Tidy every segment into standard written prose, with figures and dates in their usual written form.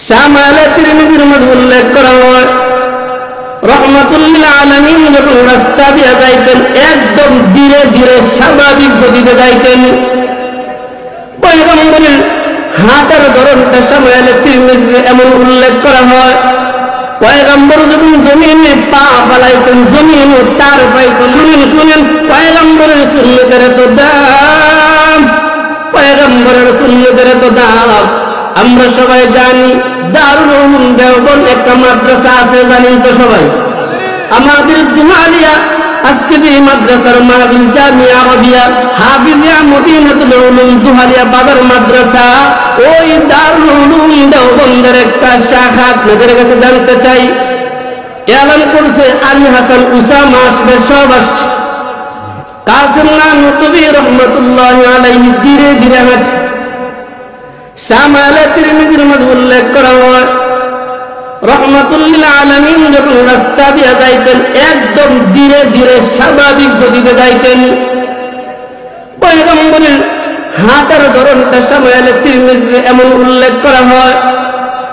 শামালে তিরমিজির মধ্যে উল্লেখ করা হয় রহমাতুল লিল আলামিন যখন রাস্তা দিয়ে যাইতেন একদম ধীরে ধীরে স্বাভাবিক গতিতে যাইতেন। পয়গম্বরের হাঁটার ধরনটা শামালে তিরমিজিতে এমন উল্লেখ করা হয় পয়গম্বর যখন জমিনে পা ফেলাইতেন জমিনে তার পাইতেন। শুনেন পয়গম্বরের সুন্নতের এত দাম, পয়গম্বরের সুন্নতের এত দাম। আমরা সবাই জানি দারুল উলুম দেওবন্দ একটা মাদ্রাসা আছে, জানেন তো সবাই? আমাদের দুহালিয়া আজকে যে মাদ্রাসার মাহফিল জামিয়া আরবিয়া হাফিজিয়া মদিনাতুল উলুম দুহালিয়া বাজার মাদ্রাসা, ওই দারুল উলুম দেওবন্দের একটা শাখা আপনাদের কাছে জানতে চাই। এলান করছে আলী হাসান উসামা আসবে, সব আসছে। কাসিম নানতুবি রহমাতুল্লাহি আলাইহি ধীরে ধীরে হাঁটে। শামালে তিরমিজির মধ্যে উল্লেখ করা হয় রহমাতুল লিল আলামিন যখন রাস্তা দিয়ে যাইতেন একদম ধীরে ধীরে স্বাভাবিক গতিতে যাইতেন। পয়গম্বরের হাঁটার ধরনটা শামালে তিরমিজিতে এমন উল্লেখ করা হয়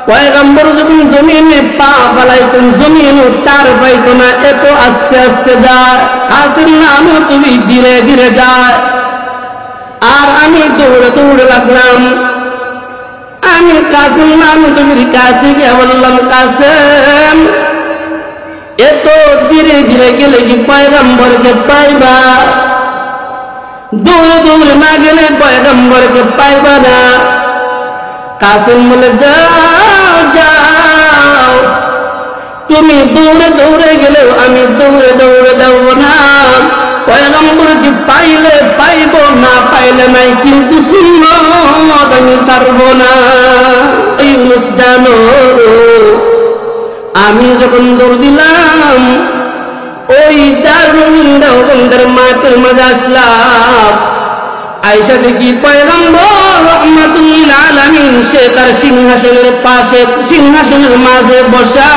পয়গম্বর যখন জমিনে পা ফেলাইতেন জমিনে তার পাইত না, এত আস্তে আস্তে যায়। কাসিম নামও তুমি ধীরে ধীরে যায়। আর আমি দৌড়ে দৌড়ে লাগলাম। আমি কাসিম নানতুবির কাছে গিয়ে বললাম, কাসিম এত ধীরে ধীরে গেলে কি পয়গম্বরকে পাইবা? দৌড়ে দৌড়ে না গেলে পয়গম্বরকে পাইবা না। কাসিম বলে, যাও যাও, তুমি দৌড়ে দৌড়ে গেলেও আমি দৌড়ে দৌড়ে যাব না। পয়গম্বরকে পাইলে পাইব, না পাইলে নাই, কিন্তু সুন্নাত আমি ছাড়ব না। ইউনুস জানো, আমি যখন দৌড় দিলাম ওই দারুল দেওবন্দের মাঠের মাঝে আসলাম। আয়েশা দেখি পয়গম্বর রহমাতুল লিল আলামিন সে তার সিংহাসনের পাশে, সিংহাসনের মাঝে বসা।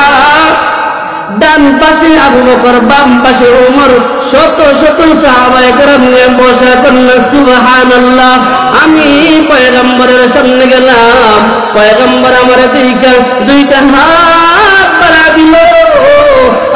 ডান পাশে আবু বকর, বাম পাশে ওমর, শত শত সাহাবায়ে কেরাম নিয়ে বসা। কন্যা সুবহানাল্লাহ। আমি পয়গম্বরের সামনে গেলাম, পয়গম্বর আমার দিকে দুইটা হাত বাড়া দিল।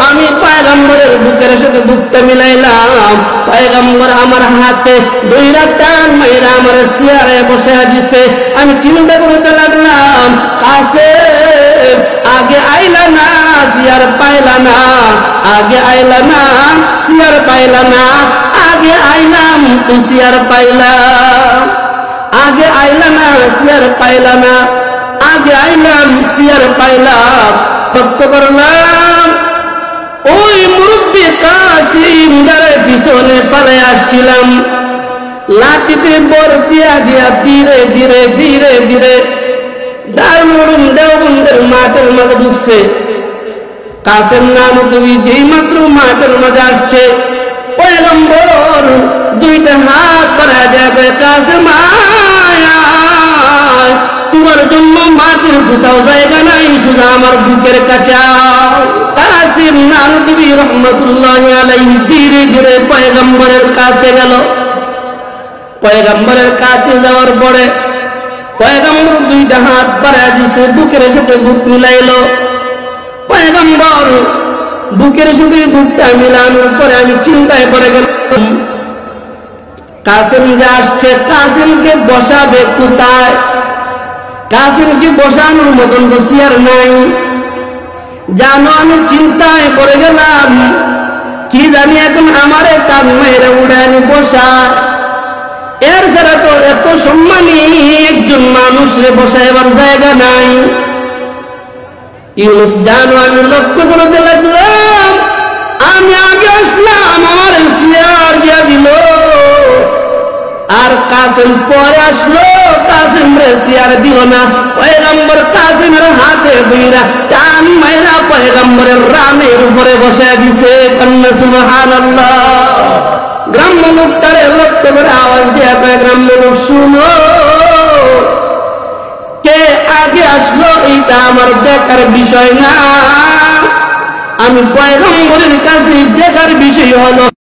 আমি পয়গম্বরের বুকের সাথে বুকটা মিলাইলাম। পয়গম্বর আমার হাতে দুই টান মাইরা আমার চেয়ারে বসে দিছে। আমি চিন্তা করতে লাগলাম, কাসিম আগে আইলা না, চেয়ার পাইলা না, আগে আইলা না, চেয়ার পাইলা না, আগে আইলাম তো চেয়ার পাইলাম, আগে আইলা না, চেয়ার পাইলা না, আগে আইলাম চেয়ার পাইলাম। লক্ষ্য করলাম ওই মুরব্বি কাসিম দাঁড়ে পিছনে পালে আসছিলাম। লাঠিতে বর দিয়া দিয়া ধীরে ধীরে ধীরে ধীরে দারুল দেওবন্দের মাঠের মাঝে ঢুকছে। কাসিম নানতুবি যেই মাত্র মাঠের মাঝে আসছে, পয়গম্বর দুইটা হাত বাড়ায় দেবে, কাসিম আয়, তোমার জন্য মাটির কোথাও জায়গা নাই, শুধু আমার বুকের কাছে। কাসিম নানতুবি রহমাতুল্লাহি আলাইহি ধীরে ধীরে পয়গম্বরের কাছে গেল। পয়গম্বরের কাছে যাওয়ার পরে পয়গম্বর দুইটা হাত বাড়ায় দিছে, বুকের সাথে বুক মিলাইলো। পয়গম্বর বুকের সাথে বুকটা মিলানোর পরে আমি চিন্তায় পড়ে গেলাম, কাসিম যে আসছে, কাসিমকে বসাবে কোথায়? কাসিমকে বসানোর মতন তো চেয়ার নাই। জানো, আমি চিন্তায় পড়ে গেলাম, কি জানি এখন আমারে কান মেরে উড়ে আনি বসা। এর ছাড়া তো এত সম্মানী একজন মানুষরে বসাইবার জায়গা নাই। ইউনুস জানো, আমি লক্ষ্য করতে লাগলাম, আমি আগে আসলাম, আমার চেয়ার দিয়া দিল, আর কাসিম পরে আসলো, কাসিম রে চেয়ার দিল না। পয়গম্বর কাসিমের হাতে দুইরা টান মাইরা পয়গম্বরের রানের উপরে বসে দিছে। কন্যা সুবহানাল্লাহ। গ্রাম্য লোকটারে লক্ষ্য করে আওয়াজ দিয়া কয়, গ্রাম্য লোক শুনো, কে আগে আসলো এইটা আমার দেখার বিষয় না। আমি পয়গম্বরের কাছে দেখার বিষয় হলো